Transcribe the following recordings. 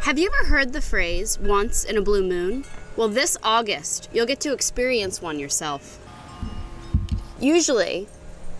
Have you ever heard the phrase, once in a blue moon? Well, this August, you'll get to experience one yourself. Usually,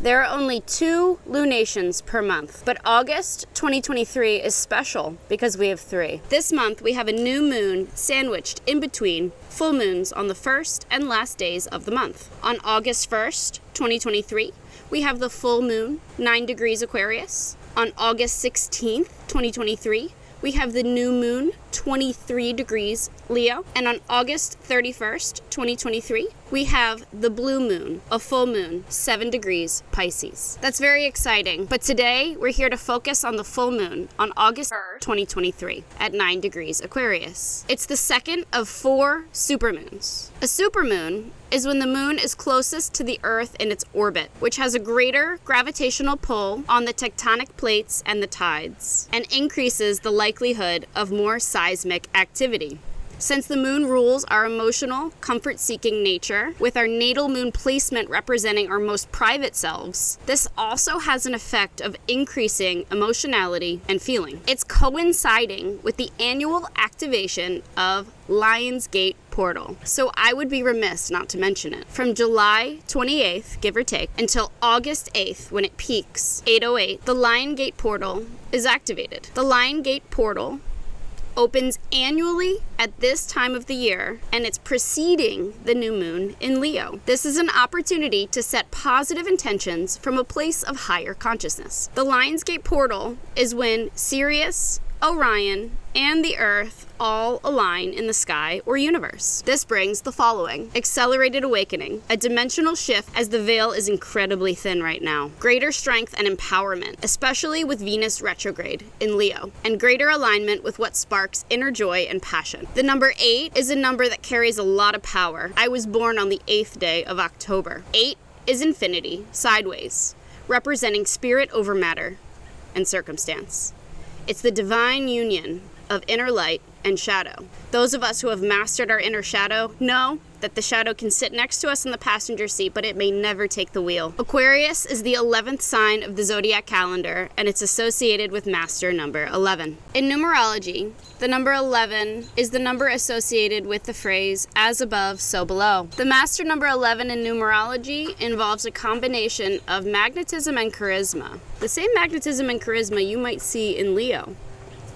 there are only 2 lunations per month, but August 2023 is special because we have 3. This month, we have a new moon sandwiched in between full moons on the first and last days of the month. On August 1st, 2023, we have the full moon, 9 degrees Aquarius. On August 16th, 2023, we have the new moon, 23 degrees Leo. And on August 31st, 2023, we have the blue moon, a full moon, 7 degrees Pisces. That's very exciting. But today, we're here to focus on the full moon on August 1st, 2023 at 9 degrees Aquarius. It's the second of 4 supermoons. A supermoon is when the moon is closest to the Earth in its orbit, which has a greater gravitational pull on the tectonic plates and the tides, and increases the likelihood of more seismic activity. Since the moon rules our emotional, comfort-seeking nature, with our natal moon placement representing our most private selves, this also has an effect of increasing emotionality and feeling. It's coinciding with the annual activation of Lion's Gate portal, so I would be remiss not to mention it. From July 28th, give or take, until August 8th, when it peaks, 8:08, the Lion Gate portal is activated. The Lion Gate portal opens annually at this time of the year, and it's preceding the new moon in Leo. This is an opportunity to set positive intentions from a place of higher consciousness. The Lion's Gate portal is when Sirius, Orion, and the Earth all align in the sky or universe. This brings the following: accelerated awakening, a dimensional shift as the veil is incredibly thin right now, greater strength and empowerment, especially with Venus retrograde in Leo, and greater alignment with what sparks inner joy and passion. The number 8 is a number that carries a lot of power. I was born on the 8th day of October. 8 is infinity, sideways, representing spirit over matter and circumstance. It's the divine union of inner light and shadow. Those of us who have mastered our inner shadow know that the shadow can sit next to us in the passenger seat, but it may never take the wheel. Aquarius is the 11th sign of the zodiac calendar, and it's associated with master number 11. In numerology, the number 11 is the number associated with the phrase, as above, so below. The master number 11 in numerology involves a combination of magnetism and charisma. The same magnetism and charisma you might see in Leo,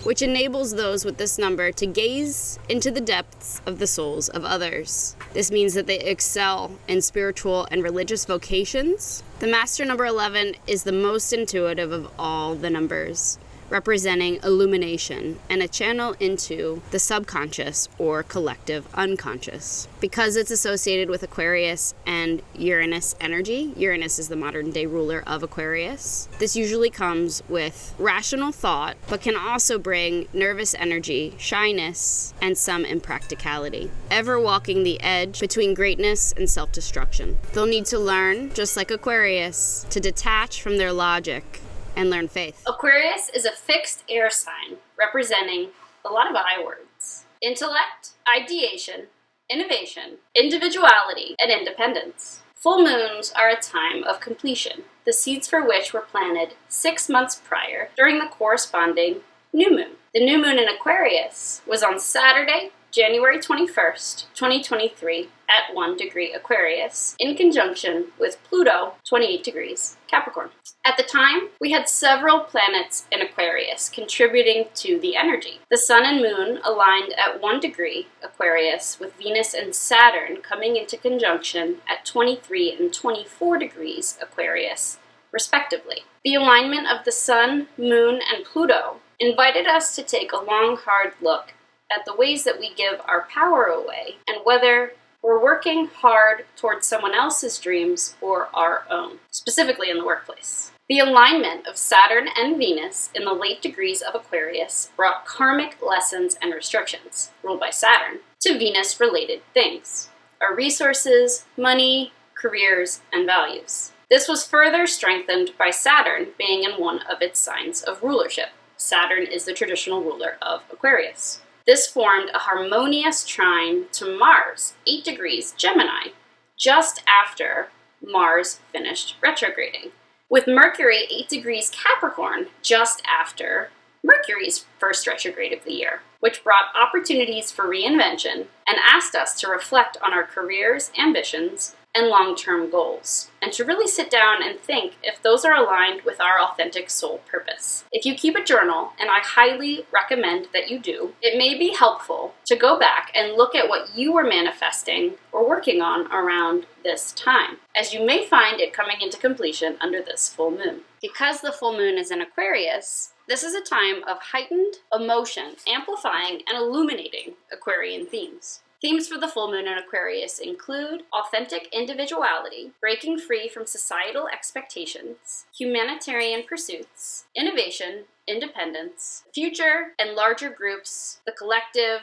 which enables those with this number to gaze into the depths of the souls of others. This means that they excel in spiritual and religious vocations. The master number 11 is the most intuitive of all the numbers, representing illumination and a channel into the subconscious or collective unconscious. Because it's associated with Aquarius and Uranus energy, Uranus is the modern day ruler of Aquarius, this usually comes with rational thought, but can also bring nervous energy, shyness, and some impracticality, ever walking the edge between greatness and self-destruction. They'll need to learn, just like Aquarius, to detach from their logic and learn faith. Aquarius is a fixed air sign representing a lot of I words: intellect, ideation, innovation, individuality, and independence. Full moons are a time of completion, the seeds for which were planted 6 months prior during the corresponding new moon. The new moon in Aquarius was on Saturday, January 21st, 2023 at 1 degree Aquarius, in conjunction with Pluto, 28 degrees Capricorn. At the time, we had several planets in Aquarius contributing to the energy. The Sun and Moon aligned at 1 degree Aquarius, with Venus and Saturn coming into conjunction at 23 and 24 degrees Aquarius, respectively. The alignment of the Sun, Moon, and Pluto invited us to take a long, hard look at the ways that we give our power away and whether we're working hard towards someone else's dreams or our own, specifically in the workplace. The alignment of Saturn and Venus in the late degrees of Aquarius brought karmic lessons and restrictions, ruled by Saturn, to Venus-related things: our resources, money, careers, and values. This was further strengthened by Saturn being in one of its signs of rulership. Saturn is the traditional ruler of Aquarius. This formed a harmonious trine to Mars, 8 degrees Gemini, just after Mars finished retrograding, with Mercury 8 degrees Capricorn just after Mercury's first retrograde of the year, which brought opportunities for reinvention and asked us to reflect on our careers, ambitions, and long-term goals, and to really sit down and think if those are aligned with our authentic soul purpose. If you keep a journal, and I highly recommend that you do, it may be helpful to go back and look at what you were manifesting or working on around this time, as you may find it coming into completion under this full moon. Because the full moon is in Aquarius, this is a time of heightened emotion, amplifying and illuminating Aquarian themes. Themes for the full moon in Aquarius include authentic individuality, breaking free from societal expectations, humanitarian pursuits, innovation, independence, future and larger groups, the collective,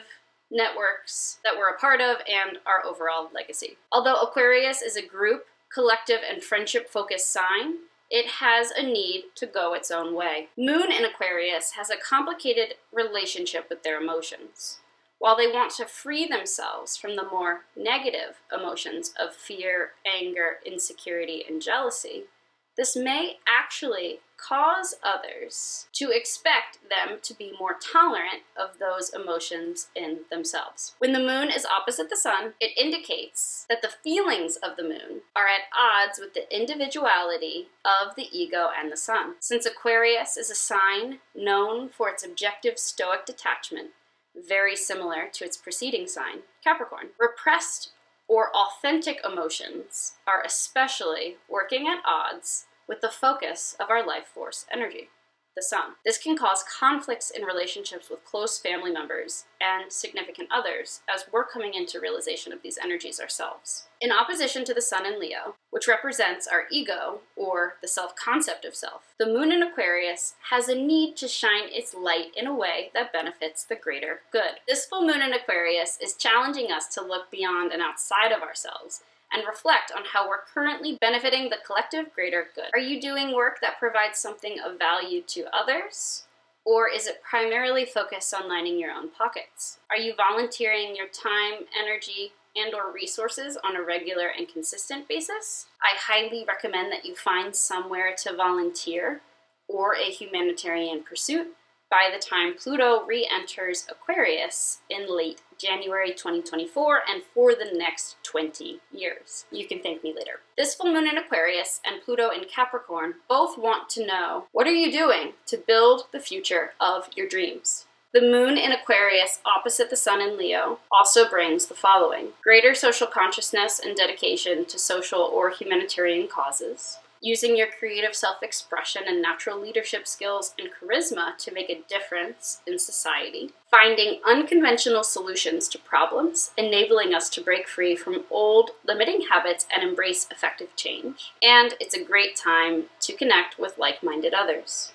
networks that we're a part of, and our overall legacy. Although Aquarius is a group, collective, and friendship-focused sign, it has a need to go its own way. Moon in Aquarius has a complicated relationship with their emotions. While they want to free themselves from the more negative emotions of fear, anger, insecurity, and jealousy, this may actually cause others to expect them to be more tolerant of those emotions in themselves. When the moon is opposite the sun, it indicates that the feelings of the moon are at odds with the individuality of the ego and the sun. Since Aquarius is a sign known for its objective stoic detachment, very similar to its preceding sign, Capricorn, repressed or authentic emotions are especially working at odds with the focus of our life force energy, the sun. This can cause conflicts in relationships with close family members and significant others as we're coming into realization of these energies ourselves. In opposition to the sun in Leo, which represents our ego or the self-concept of self, the moon in Aquarius has a need to shine its light in a way that benefits the greater good. This full moon in Aquarius is challenging us to look beyond and outside of ourselves and reflect on how we're currently benefiting the collective greater good. Are you doing work that provides something of value to others? Or is it primarily focused on lining your own pockets? Are you volunteering your time, energy, and or resources on a regular and consistent basis? I highly recommend that you find somewhere to volunteer or a humanitarian pursuit by the time Pluto re-enters Aquarius in late January 2024 and for the next 20 years. You can thank me later. This full moon in Aquarius and Pluto in Capricorn both want to know, what are you doing to build the future of your dreams? The moon in Aquarius opposite the sun in Leo also brings the following: greater social consciousness and dedication to social or humanitarian causes, using your creative self-expression and natural leadership skills and charisma to make a difference in society, finding unconventional solutions to problems, enabling us to break free from old limiting habits and embrace effective change. And it's a great time to connect with like-minded others.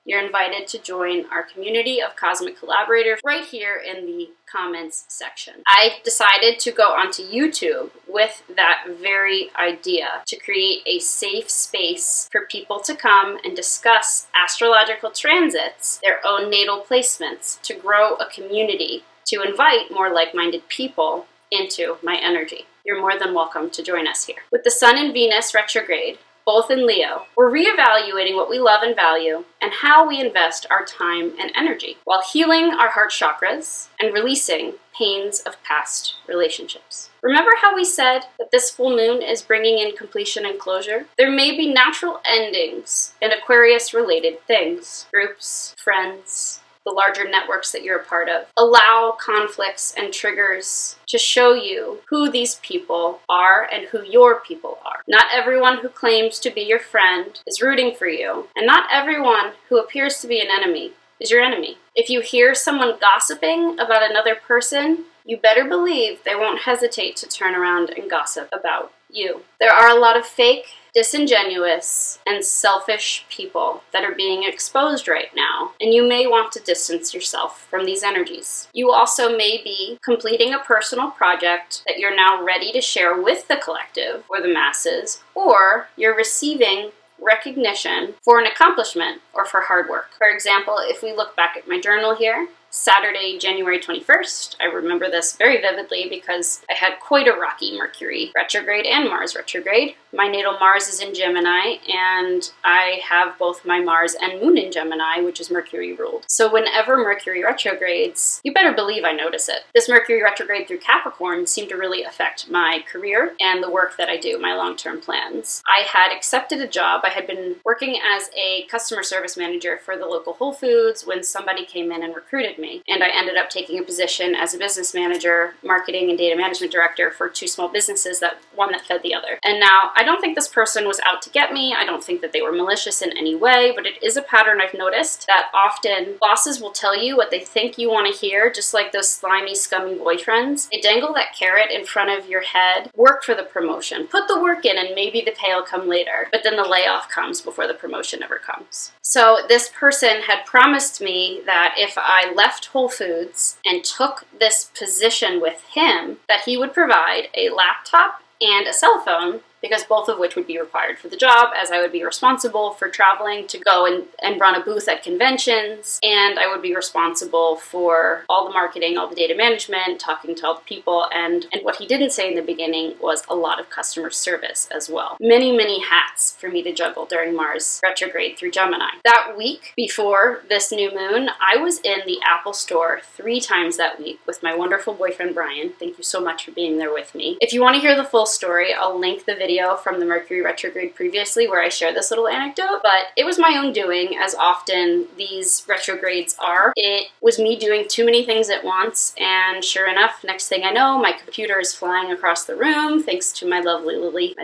You're invited to join our community of cosmic collaborators right here in the comments section. I decided to go onto YouTube with that very idea, to create a safe space for people to come and discuss astrological transits, their own natal placements, to grow a community, to invite more like-minded people into my energy. You're more than welcome to join us here. With the Sun and Venus retrograde, both in Leo, we're reevaluating what we love and value and how we invest our time and energy while healing our heart chakras and releasing pains of past relationships. Remember how we said that this full moon is bringing in completion and closure? There may be natural endings in Aquarius-related things, groups, friends, the larger networks that you're a part of. Allow conflicts and triggers to show you who these people are and who your people are. Not everyone who claims to be your friend is rooting for you, and not everyone who appears to be an enemy is your enemy. If you hear someone gossiping about another person, you better believe they won't hesitate to turn around and gossip about you. There are a lot of fake, disingenuous, and selfish people that are being exposed right now, and you may want to distance yourself from these energies. You also may be completing a personal project that you're now ready to share with the collective or the masses, or you're receiving recognition for an accomplishment or for hard work. For example, if we look back at my journal here, Saturday, January 21st, I remember this very vividly because I had quite a rocky Mercury retrograde and Mars retrograde. my natal Mars is in Gemini, and I have both my Mars and Moon in Gemini, which is Mercury ruled. So whenever Mercury retrogrades, you better believe I notice it. This Mercury retrograde through Capricorn seemed to really affect my career and the work that I do, my long-term plans. I had accepted a job. I had been working as a customer service manager for the local Whole Foods when somebody came in and recruited me. And I ended up taking a position as a business manager, marketing and data management director for two small businesses, one that fed the other. And now, I don't think this person was out to get me. I don't think that they were malicious in any way, but it is a pattern I've noticed that often bosses will tell you what they think you want to hear, just like those slimy, scummy boyfriends. They dangle that carrot in front of your head. Work for the promotion. Put the work in and maybe the pay will come later. But then the layoff comes before the promotion ever comes. So this person had promised me that if I left Whole Foods and took this position with him, that he would provide a laptop and a cell phone, because both of which would be required for the job, as I would be responsible for traveling to go and run a booth at conventions, and I would be responsible for all the marketing, all the data management, talking to all the people, and what he didn't say in the beginning was a lot of customer service as well. Many, many hats for me to juggle during Mars retrograde through Gemini. That week before this new moon, I was in the Apple store 3 times that week with my wonderful boyfriend Brian. Thank you so much for being there with me. If you want to hear the full story, I'll link the video from the Mercury retrograde previously where I share this little anecdote, but it was my own doing, as often these retrogrades are. It was me doing too many things at once, and sure enough, next thing I know, my computer is flying across the room thanks to my lovely Lily,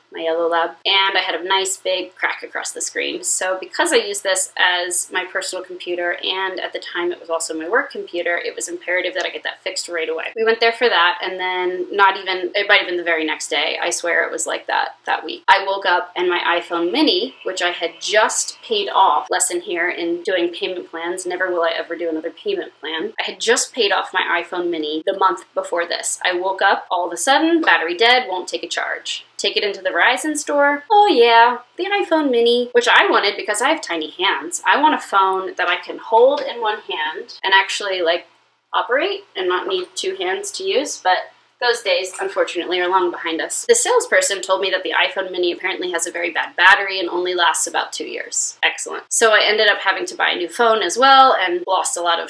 my yellow lab, and I had a nice big crack across the screen. So because I use this as my personal computer, and at the time it was also my work computer, it was imperative that I get that fixed right away. We went there for that, and then it might have been the very next day. I swear it was like that week. I woke up and my iPhone mini, which I had just paid off, lesson here in doing payment plans, never will I ever do another payment plan. I had just paid off my iPhone mini the month before this. I woke up, all of a sudden, battery dead, won't take a charge. Take it into the Verizon store. Oh yeah, the iPhone mini, which I wanted because I have tiny hands. I want a phone that I can hold in one hand and actually operate and not need 2 hands to use, but those days, unfortunately, are long behind us. The salesperson told me that the iPhone mini apparently has a very bad battery and only lasts about 2 years. Excellent. So I ended up having to buy a new phone as well and lost a lot of,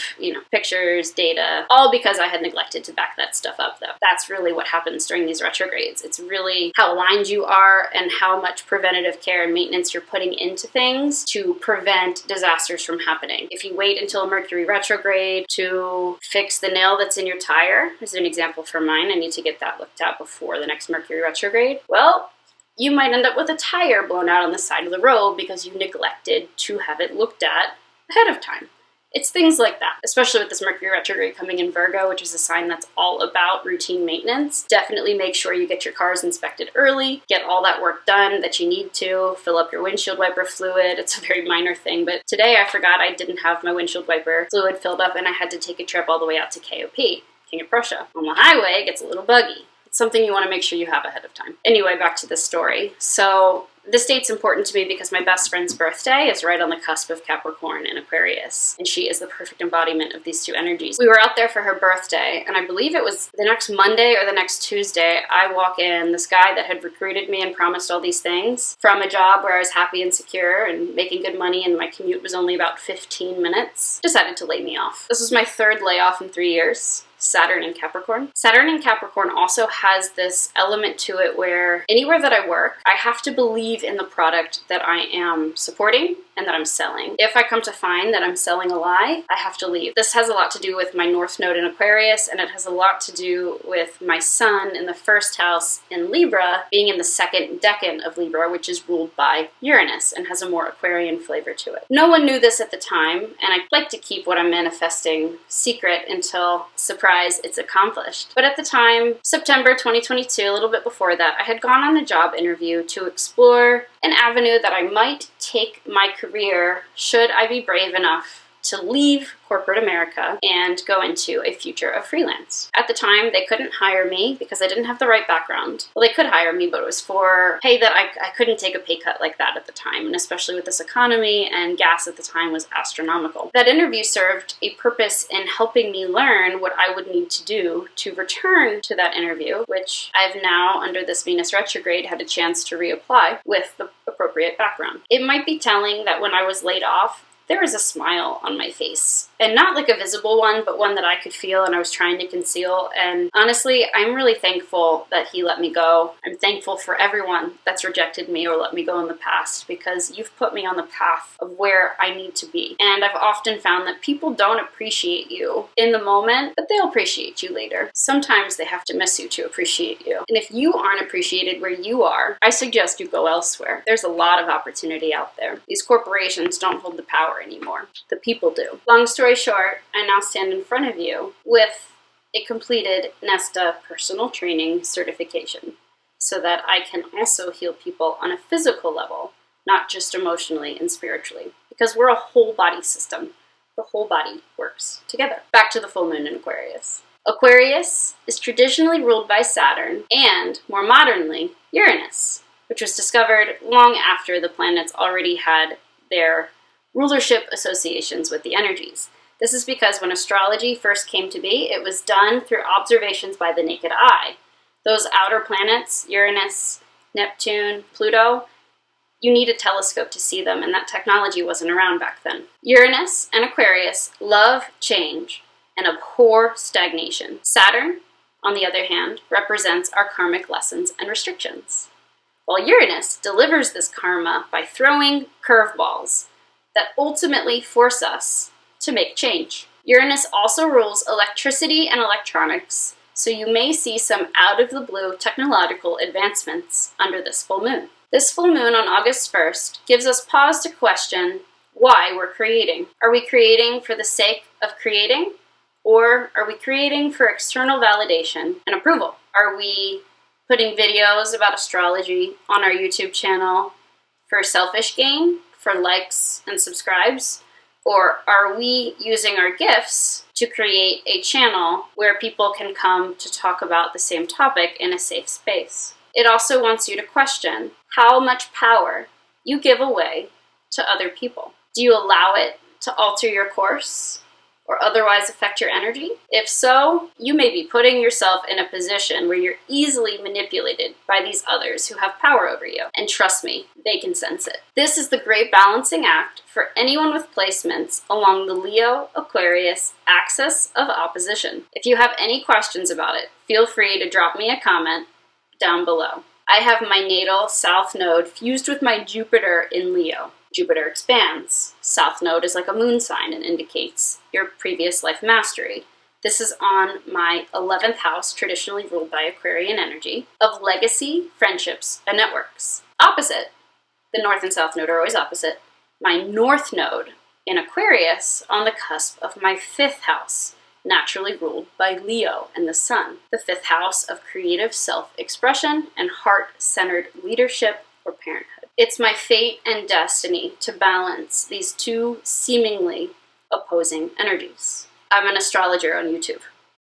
pictures, data, all because I had neglected to back that stuff up, though. That's really what happens during these retrogrades. It's really how aligned you are and how much preventative care and maintenance you're putting into things to prevent disasters from happening. If you wait until a Mercury retrograde to fix the nail that's in your tire, as an example for mine, I need to get that looked at before the next Mercury retrograde, well, you might end up with a tire blown out on the side of the road because you neglected to have it looked at ahead of time. It's things like that, especially with this Mercury retrograde coming in Virgo, which is a sign that's all about routine maintenance. Definitely make sure you get your cars inspected early, get all that work done that you need to, fill up your windshield wiper fluid. It's a very minor thing, but today I forgot I didn't have my windshield wiper fluid filled up and I had to take a trip all the way out to KOP. King of Prussia. On the highway, it gets a little buggy. It's something you want to make sure you have ahead of time. Anyway, back to the story. So this date's important to me because my best friend's birthday is right on the cusp of Capricorn and Aquarius, and she is the perfect embodiment of these two energies. We were out there for her birthday, and I believe it was the next Monday or the next Tuesday, I walk in, this guy that had recruited me and promised all these things from a job where I was happy and secure and making good money and my commute was only about 15 minutes, decided to lay me off. This was my 3rd layoff in 3 years. Saturn and Capricorn. Saturn and Capricorn also has this element to it where anywhere that I work, I have to believe in the product that I am supporting and that I'm selling. If I come to find that I'm selling a lie, I have to leave. This has a lot to do with my North Node in Aquarius, and it has a lot to do with my Sun in the 1st house in Libra being in the 2nd decan of Libra, which is ruled by Uranus and has a more Aquarian flavor to it. No one knew this at the time, and I like to keep what I'm manifesting secret until, surprise, it's accomplished. But at the time, September 2022, a little bit before that, I had gone on a job interview to explore an avenue that I might take my career should I be brave enough to leave corporate America and go into a future of freelance. At the time, they couldn't hire me because I didn't have the right background. Well, they could hire me, but it was for pay that I couldn't take a pay cut like that at the time, and especially with this economy, and gas at the time was astronomical. That interview served a purpose in helping me learn what I would need to do to return to that interview, which I've now, under this Venus retrograde, had a chance to reapply with the appropriate background. It might be telling that when I was laid off, there was a smile on my face. And not like a visible one, but one that I could feel and I was trying to conceal. And honestly, I'm really thankful that he let me go. I'm thankful for everyone that's rejected me or let me go in the past, because you've put me on the path of where I need to be. And I've often found that people don't appreciate you in the moment, but they'll appreciate you later. Sometimes they have to miss you to appreciate you. And if you aren't appreciated where you are, I suggest you go elsewhere. There's a lot of opportunity out there. These corporations don't hold the power anymore. The people do. Long story short, I now stand in front of you with a completed NESTA personal training certification so that I can also heal people on a physical level, not just emotionally and spiritually, because we're a whole body system. The whole body works together. Back to the full moon in Aquarius. Aquarius is traditionally ruled by Saturn and, more modernly, Uranus, which was discovered long after the planets already had their rulership associations with the energies. This is because when astrology first came to be, it was done through observations by the naked eye. Those outer planets, Uranus, Neptune, Pluto, you need a telescope to see them, and that technology wasn't around back then. Uranus and Aquarius love change and abhor stagnation. Saturn, on the other hand, represents our karmic lessons and restrictions, while Uranus delivers this karma by throwing curveballs that ultimately force us to make change. Uranus also rules electricity and electronics, so you may see some out-of-the-blue technological advancements under this full moon. This full moon on August 1st gives us pause to question why we're creating. Are we creating for the sake of creating, or are we creating for external validation and approval? Are we putting videos about astrology on our YouTube channel for selfish gain, for likes and subscribes? Or are we using our gifts to create a channel where people can come to talk about the same topic in a safe space? It also wants you to question how much power you give away to other people. Do you allow it to alter your course or otherwise affect your energy? If so, you may be putting yourself in a position where you're easily manipulated by these others who have power over you. And trust me, they can sense it. This is the great balancing act for anyone with placements along the Leo-Aquarius axis of opposition. If you have any questions about it, feel free to drop me a comment down below. I have my natal South Node fused with my Jupiter in Leo. Jupiter expands. South Node is like a moon sign and indicates your previous life mastery. This is on my 11th house, traditionally ruled by Aquarian energy, of legacy, friendships, and networks. Opposite, the North and South Node are always opposite, my North Node in Aquarius on the cusp of my 5th house, naturally ruled by Leo and the Sun, the 5th house of creative self-expression and heart-centered leadership or parenthood. It's my fate and destiny to balance these two seemingly opposing energies. I'm an astrologer on YouTube.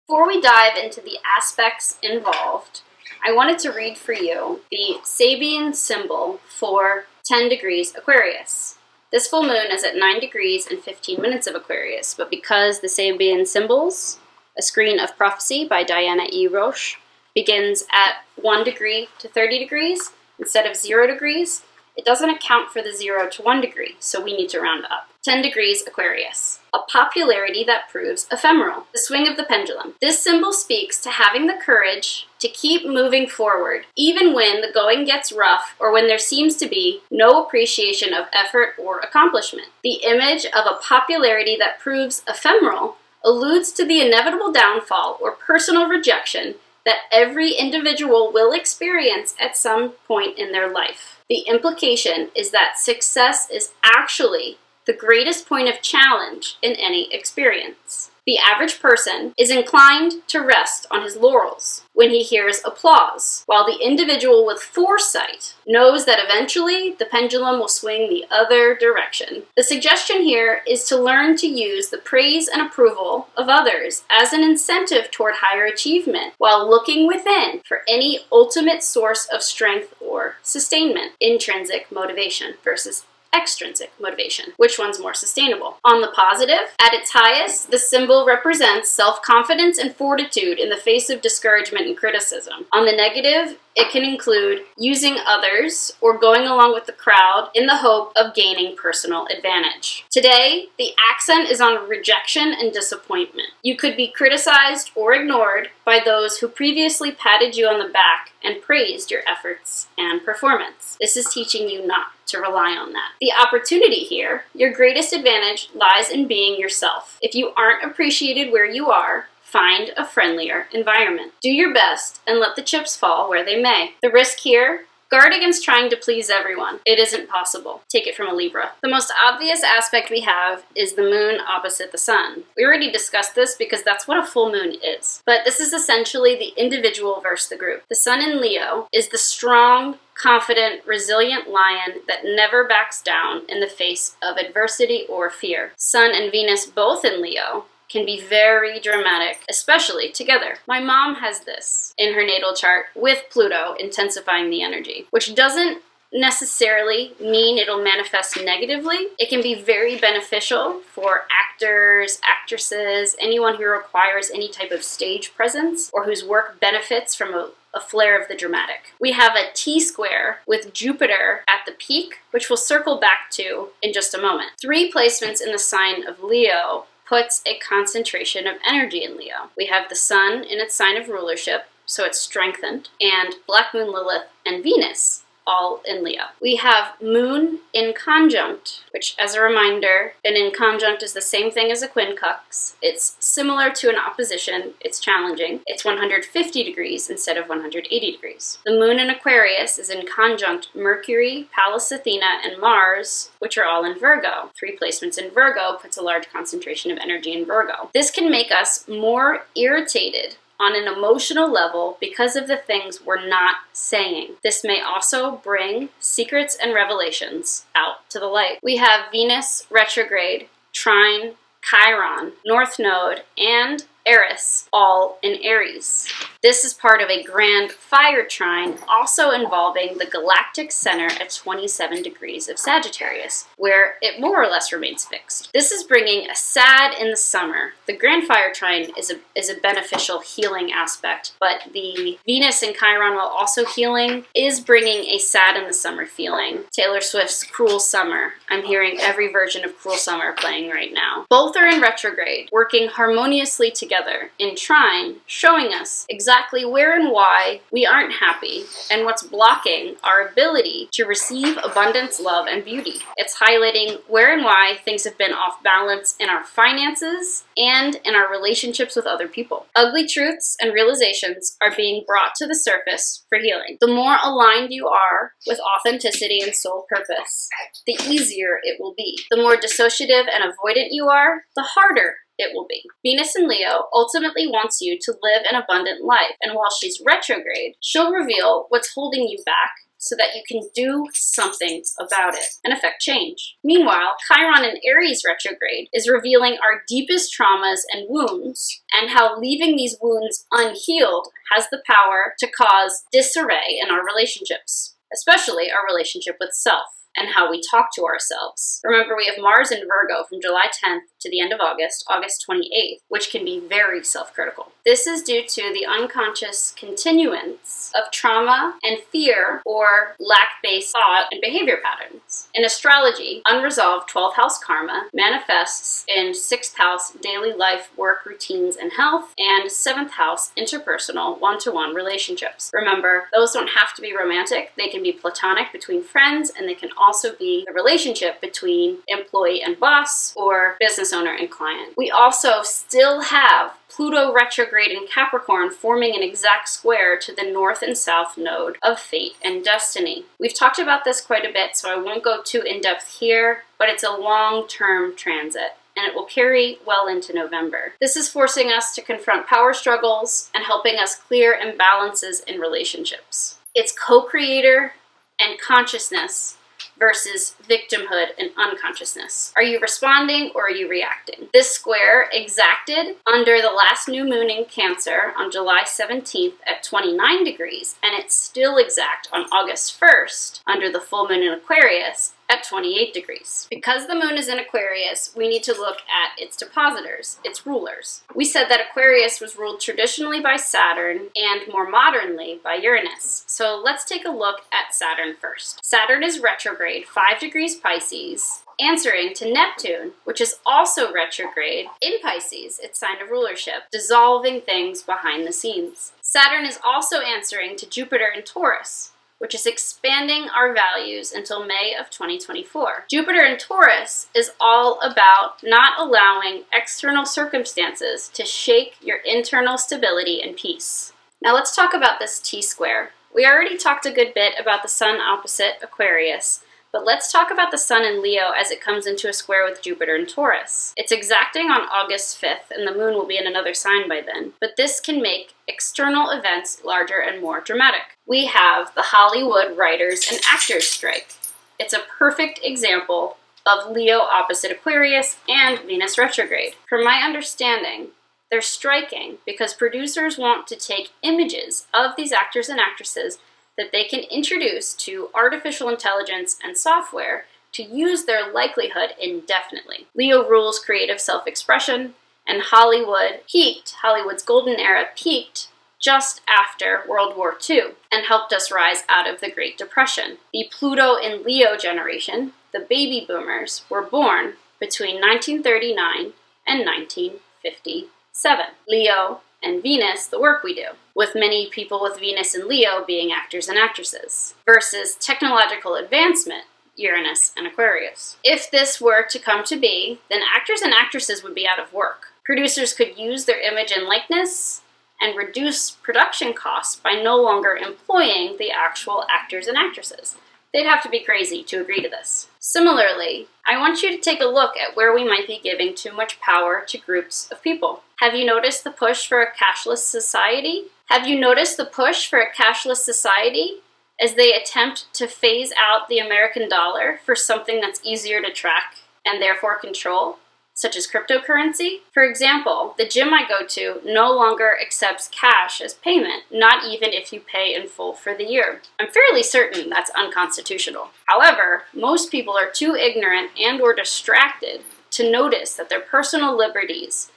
Before we dive into the aspects involved, I wanted to read for you the Sabian symbol for 10 degrees Aquarius. This full moon is at 9 degrees and 15 minutes of Aquarius, but because the Sabian symbols, A Screen of Prophecy by Diana E. Roche, begins at 1 degree to 30 degrees instead of 0 degrees, it doesn't account for the 0 to 1 degree, so we need to round up. 10 degrees Aquarius. A popularity that proves ephemeral. The swing of the pendulum. This symbol speaks to having the courage to keep moving forward, even when the going gets rough or when there seems to be no appreciation of effort or accomplishment. The image of a popularity that proves ephemeral alludes to the inevitable downfall or personal rejection that every individual will experience at some point in their life. The implication is that success is actually the greatest point of challenge in any experience. The average person is inclined to rest on his laurels when he hears applause, while the individual with foresight knows that eventually the pendulum will swing the other direction. The suggestion here is to learn to use the praise and approval of others as an incentive toward higher achievement, while looking within for any ultimate source of strength or sustainment. Intrinsic motivation versus extrinsic motivation. Which one's more sustainable? On the positive, at its highest, the symbol represents self-confidence and fortitude in the face of discouragement and criticism. On the negative, it can include using others or going along with the crowd in the hope of gaining personal advantage. Today, the accent is on rejection and disappointment. You could be criticized or ignored by those who previously patted you on the back and praised your efforts and performance. This is teaching you not to rely on that. The opportunity here, your greatest advantage lies in being yourself. If you aren't appreciated where you are, find a friendlier environment. Do your best and let the chips fall where they may. The risk here, guard against trying to please everyone. It isn't possible. Take it from a Libra. The most obvious aspect we have is the moon opposite the sun. We already discussed this because that's what a full moon is. But this is essentially the individual versus the group. The sun in Leo is the strong, confident, resilient lion that never backs down in the face of adversity or fear. Sun and Venus both in Leo can be very dramatic, especially together. My mom has this in her natal chart with Pluto intensifying the energy, which doesn't necessarily mean it'll manifest negatively. It can be very beneficial for actors, actresses, anyone who requires any type of stage presence or whose work benefits from a flare of the dramatic. We have a T-square with Jupiter at the peak, which we'll circle back to in just a moment. 3 placements in the sign of Leo puts a concentration of energy in Leo. We have the sun in its sign of rulership, so it's strengthened, and Black Moon, Lilith, and Venus all in Leo. We have Moon in conjunct, which, as a reminder, an in conjunct is the same thing as a quincunx. It's similar to an opposition. It's challenging. It's 150 degrees instead of 180 degrees. The Moon in Aquarius is in conjunct Mercury, Pallas Athena, and Mars, which are all in Virgo. 3 placements in Virgo puts a large concentration of energy in Virgo. This can make us more irritated on an emotional level because of the things we're not saying. This may also bring secrets and revelations out to the light. We have Venus retrograde, Trine, Chiron, North Node, and Eris, all in Aries. This is part of a grand fire trine, also involving the galactic center at 27 degrees of Sagittarius, where it more or less remains fixed. This is bringing a sad in the summer. The grand fire trine is a beneficial healing aspect, but the Venus and Chiron, while also healing, is bringing a sad in the summer feeling. Taylor Swift's Cruel Summer. I'm hearing every version of Cruel Summer playing right now. Both are in retrograde, working harmoniously together in trine, showing us exactly where and why we aren't happy and what's blocking our ability to receive abundance, love, and beauty. It's highlighting where and why things have been off balance in our finances and in our relationships with other people. Ugly truths and realizations are being brought to the surface for healing. The more aligned you are with authenticity and soul purpose, the easier it will be. The more dissociative and avoidant you are, the harder it will be. Venus in Leo ultimately wants you to live an abundant life, and while she's retrograde, she'll reveal what's holding you back so that you can do something about it and affect change. Meanwhile, Chiron in Aries retrograde is revealing our deepest traumas and wounds, and how leaving these wounds unhealed has the power to cause disarray in our relationships, especially our relationship with self and how we talk to ourselves. Remember, we have Mars in Virgo from July 10th to the end of August, August 28th, which can be very self-critical. This is due to the unconscious continuance of trauma and fear or lack-based thought and behavior patterns. In astrology, unresolved 12th house karma manifests in 6th house daily life, work, routines, and health, and 7th house interpersonal one-to-one relationships. Remember, those don't have to be romantic. They can be platonic between friends, and they can also be the relationship between employee and boss or business owner and client. We also still have Pluto retrograde in Capricorn forming an exact square to the north and south node of fate and destiny. We've talked about this quite a bit, so I won't go too in-depth here, but it's a long-term transit. and it will carry well into November. This is forcing us to confront power struggles and helping us clear imbalances in relationships. It's co-creator and consciousness versus victimhood and unconsciousness. Are you responding or are you reacting? This square exacted under the last new moon in Cancer on July 17th at 29 degrees, and it's still exact on August 1st under the full moon in Aquarius at 28 degrees. Because the moon is in Aquarius, we need to look at its depositors, its rulers. We said that Aquarius was ruled traditionally by Saturn and more modernly by Uranus. So let's take a look at Saturn first. Saturn is retrograde 5 degrees Pisces, answering to Neptune, which is also retrograde in Pisces, its sign of rulership, dissolving things behind the scenes. Saturn is also answering to Jupiter in Taurus, which is expanding our values until May of 2024. Jupiter in Taurus is all about not allowing external circumstances to shake your internal stability and peace. Now let's talk about this T-square. We already talked a good bit about the Sun opposite Aquarius, but let's talk about the Sun in Leo as it comes into a square with Jupiter in Taurus. It's exacting on August 5th, and the moon will be in another sign by then, but this can make external events larger and more dramatic. We have the Hollywood writers and actors strike. It's a perfect example of Leo opposite Aquarius and Venus retrograde. From my understanding, they're striking because producers want to take images of these actors and actresses that they can introduce to artificial intelligence and software to use their likelihood indefinitely. Leo rules creative self-expression, and Hollywood's golden era peaked just after World War II and helped us rise out of the Great Depression. The Pluto in Leo generation, the baby boomers, were born between 1939 and 1957. Leo and Venus, the work we do, with many people with Venus and Leo being actors and actresses, versus technological advancement, Uranus and Aquarius. If this were to come to be, then actors and actresses would be out of work. Producers could use their image and likeness and reduce production costs by no longer employing the actual actors and actresses. They'd have to be crazy to agree to this. Similarly, I want you to take a look at where we might be giving too much power to groups of people. Have you noticed the push for a cashless society? Have you noticed the push for a cashless society as they attempt to phase out the American dollar for something that's easier to track and therefore control, such as cryptocurrency? For example, the gym I go to no longer accepts cash as payment, not even if you pay in full for the year. I'm fairly certain that's unconstitutional. However, most people are too ignorant and or distracted to notice that their personal liberties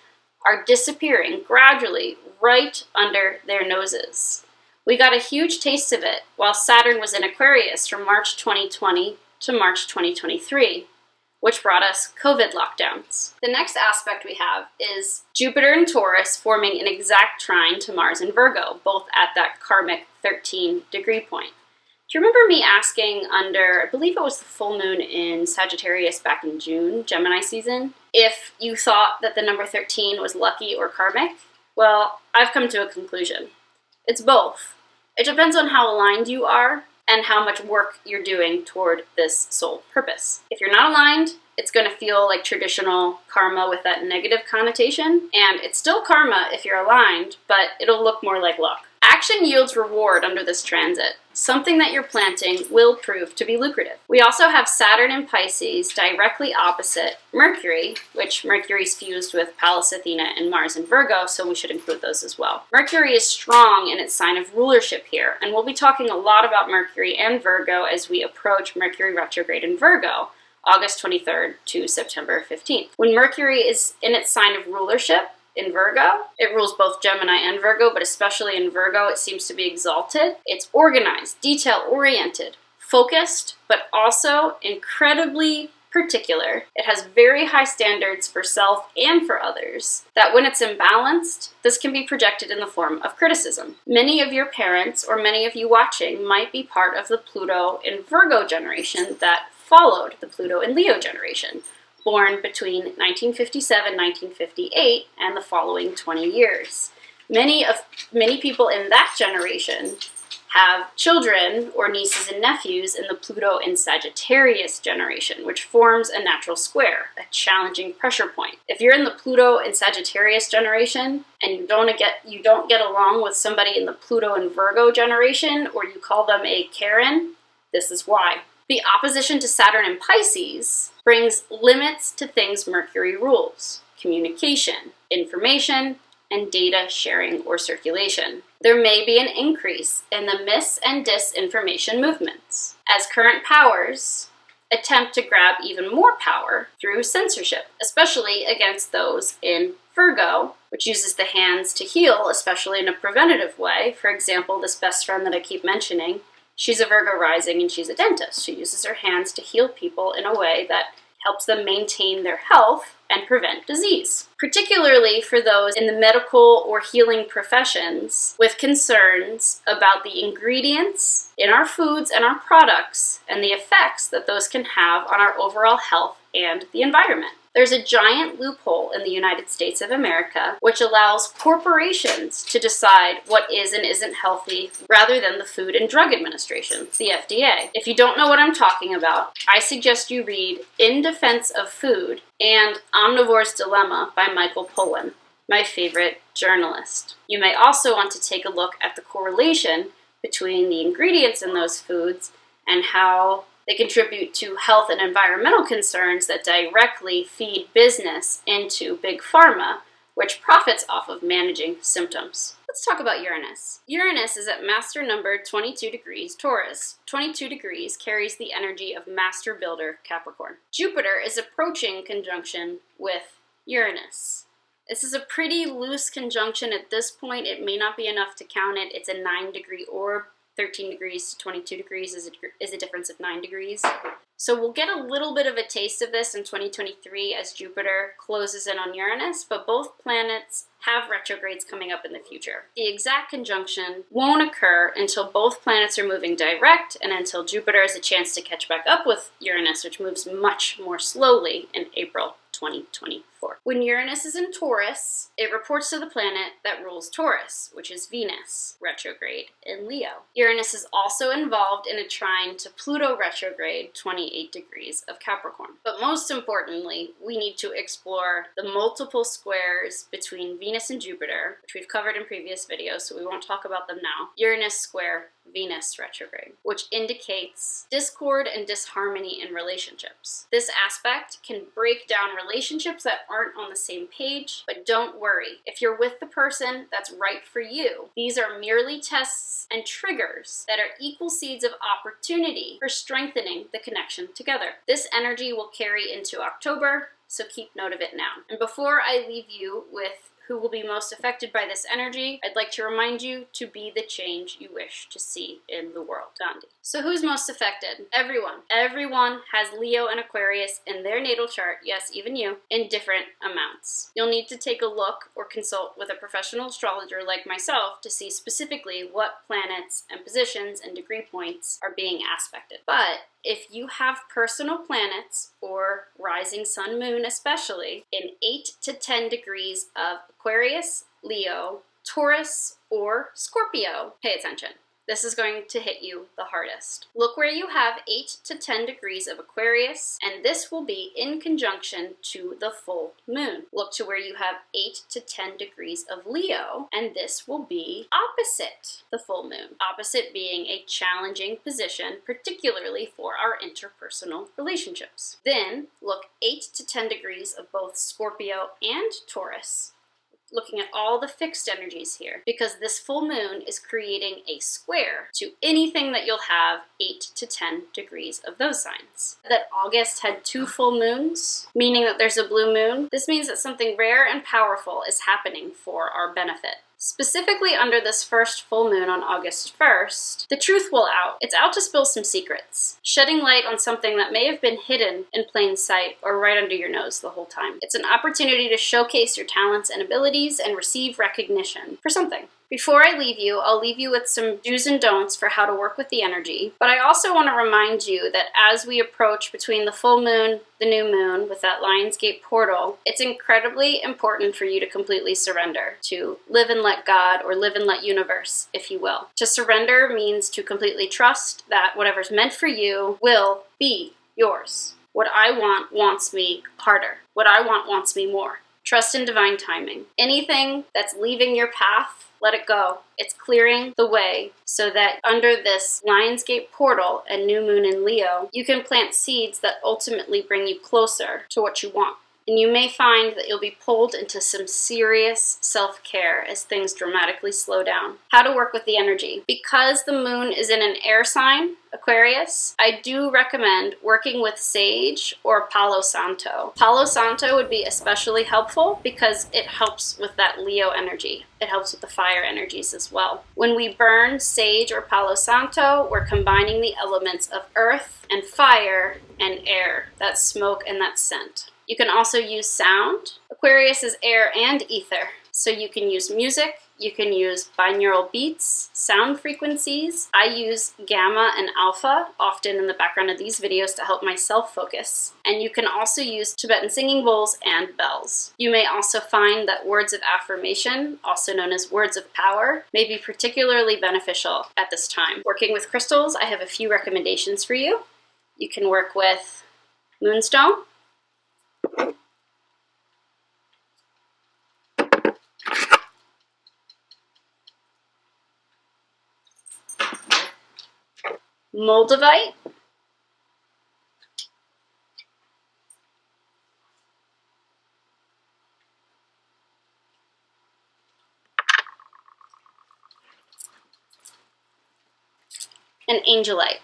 are disappearing gradually right under their noses. We got a huge taste of it while Saturn was in Aquarius from March 2020 to March 2023. Which brought us COVID lockdowns. The next aspect we have is Jupiter and Taurus forming an exact trine to Mars and Virgo, both at that karmic 13-degree point. Do you remember me asking under, I believe it was the full moon in Sagittarius back in June, Gemini season, if you thought that the number 13 was lucky or karmic? Well, I've come to a conclusion. It's both. It depends on how aligned you are and how much work you're doing toward this sole purpose. If you're not aligned, it's going to feel like traditional karma with that negative connotation, and it's still karma if you're aligned, but it'll look more like luck. Action yields reward under this transit. Something that you're planting will prove to be lucrative. We also have Saturn in Pisces directly opposite Mercury, which Mercury's fused with Pallas Athena and Mars in Virgo, so we should include those as well. Mercury is strong in its sign of rulership here, and we'll be talking a lot about Mercury and Virgo as we approach Mercury retrograde in Virgo, August 23rd to September 15th. When Mercury is in its sign of rulership, in Virgo, it rules both Gemini and Virgo, but especially in Virgo, it seems to be exalted. It's organized, detail-oriented, focused, but also incredibly particular. It has very high standards for self and for others, that when it's imbalanced, this can be projected in the form of criticism. Many of your parents, or many of you watching, might be part of the Pluto in Virgo generation that followed the Pluto in Leo generation, born between 1957 and 1958 and the following 20 years. Many people in that generation have children or nieces and nephews in the Pluto and Sagittarius generation, which forms a natural square, a challenging pressure point. If you're in the Pluto and Sagittarius generation and you don't get along with somebody in the Pluto and Virgo generation, or you call them a Karen, this is why. The opposition to Saturn in Pisces brings limits to things Mercury rules: communication, information, and data sharing or circulation. There may be an increase in the mis- and disinformation movements, as current powers attempt to grab even more power through censorship, especially against those in Virgo, which uses the hands to heal, especially in a preventative way. For example, this best friend that I keep mentioning, she's a Virgo rising and she's a dentist. She uses her hands to heal people in a way that helps them maintain their health and prevent disease. Particularly for those in the medical or healing professions with concerns about the ingredients in our foods and our products and the effects that those can have on our overall health and the environment. There's a giant loophole in the United States of America which allows corporations to decide what is and isn't healthy rather than the Food and Drug Administration, the FDA. If you don't know what I'm talking about, I suggest you read In Defense of Food and Omnivore's Dilemma by Michael Pollan, my favorite journalist. You may also want to take a look at the correlation between the ingredients in those foods and how they contribute to health and environmental concerns that directly feed business into big pharma, which profits off of managing symptoms. Let's talk about Uranus. Uranus is at master number 22 degrees Taurus. 22 degrees carries the energy of master builder Capricorn. Jupiter is approaching conjunction with Uranus. This is a pretty loose conjunction at this point. It may not be enough to count it. It's a 9-degree orb. 13 degrees to 22 degrees is a difference of 9 degrees. So we'll get a little bit of a taste of this in 2023 as Jupiter closes in on Uranus, but both planets have retrogrades coming up in the future. The exact conjunction won't occur until both planets are moving direct and until Jupiter has a chance to catch back up with Uranus, which moves much more slowly in April 2024. When Uranus is in Taurus, it reports to the planet that rules Taurus, which is Venus, retrograde in Leo. Uranus is also involved in a trine to Pluto retrograde, 28 degrees of Capricorn. But most importantly, we need to explore the multiple squares between Venus and Jupiter, which we've covered in previous videos, so we won't talk about them now. Uranus square Venus retrograde, which indicates discord and disharmony in relationships. This aspect can break down relationships that aren't on the same page, but don't worry. If you're with the person that's right for you, these are merely tests and triggers that are equal seeds of opportunity for strengthening the connection together. This energy will carry into October, so keep note of it now. And before I leave you with who will be most affected by this energy, I'd like to remind you to be the change you wish to see in the world. Gandhi. So who's most affected? Everyone. Everyone has Leo and Aquarius in their natal chart, yes, even you, in different amounts. You'll need to take a look or consult with a professional astrologer like myself to see specifically what planets and positions and degree points are being aspected. But if you have personal planets, or rising sun, moon especially, in 8 to 10 degrees of Aquarius, Leo, Taurus, or Scorpio, pay attention. This is going to hit you the hardest. Look where you have 8 to 10 degrees of Aquarius, and this will be in conjunction to the full moon. Look to where you have 8 to 10 degrees of Leo, and this will be opposite the full moon. Opposite being a challenging position, particularly for our interpersonal relationships. Then look 8 to 10 degrees of both Scorpio and Taurus, looking at all the fixed energies here, because this full moon is creating a square to anything that you'll have 8 to 10 degrees of those signs. That August had 2 full moons, meaning that there's a blue moon. This means that something rare and powerful is happening for our benefit. Specifically under this first full moon on August 1st, the truth will out. It's out to spill some secrets, shedding light on something that may have been hidden in plain sight or right under your nose the whole time. It's an opportunity to showcase your talents and abilities and receive recognition for something. Before I leave you, I'll leave you with some do's and don'ts for how to work with the energy, but I also want to remind you that as we approach between the full moon, the new moon, with that Lionsgate portal, it's incredibly important for you to completely surrender, to live and let God, or live and let universe, if you will. To surrender means to completely trust that whatever's meant for you will be yours. What I want wants me harder. What I want wants me more. Trust in divine timing. Anything that's leaving your path, let it go. It's clearing the way so that under this Lionsgate portal and new moon in Leo, you can plant seeds that ultimately bring you closer to what you want. And you may find that you'll be pulled into some serious self-care as things dramatically slow down. How to work with the energy. Because the moon is in an air sign, Aquarius, I do recommend working with sage or Palo Santo. Palo Santo would be especially helpful because it helps with that Leo energy. It helps with the fire energies as well. When we burn sage or Palo Santo, we're combining the elements of earth and fire and air, that smoke and that scent. You can also use sound. Aquarius is air and ether, so you can use music, you can use binaural beats, sound frequencies. I use gamma and alpha often in the background of these videos to help myself focus. And you can also use Tibetan singing bowls and bells. You may also find that words of affirmation, also known as words of power, may be particularly beneficial at this time. Working with crystals, I have a few recommendations for you. You can work with moonstone, moldavite, and angelite.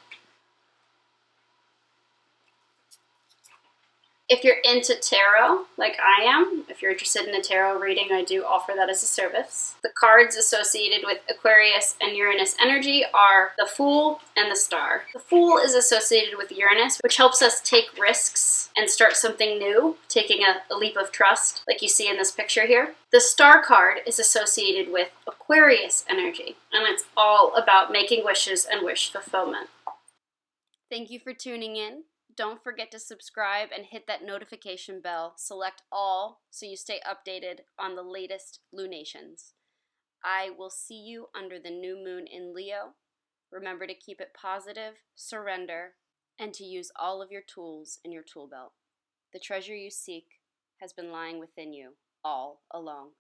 If you're into tarot, like I am, if you're interested in a tarot reading, I do offer that as a service. The cards associated with Aquarius and Uranus energy are the Fool and the Star. The Fool is associated with Uranus, which helps us take risks and start something new, taking a leap of trust, like you see in this picture here. The Star card is associated with Aquarius energy, and it's all about making wishes and wish fulfillment. Thank you for tuning in. Don't forget to subscribe and hit that notification bell. Select all so you stay updated on the latest lunations. I will see you under the new moon in Leo. Remember to keep it positive, surrender, and to use all of your tools in your tool belt. The treasure you seek has been lying within you all along.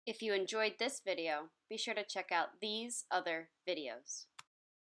If you enjoyed this video, be sure to check out these other videos.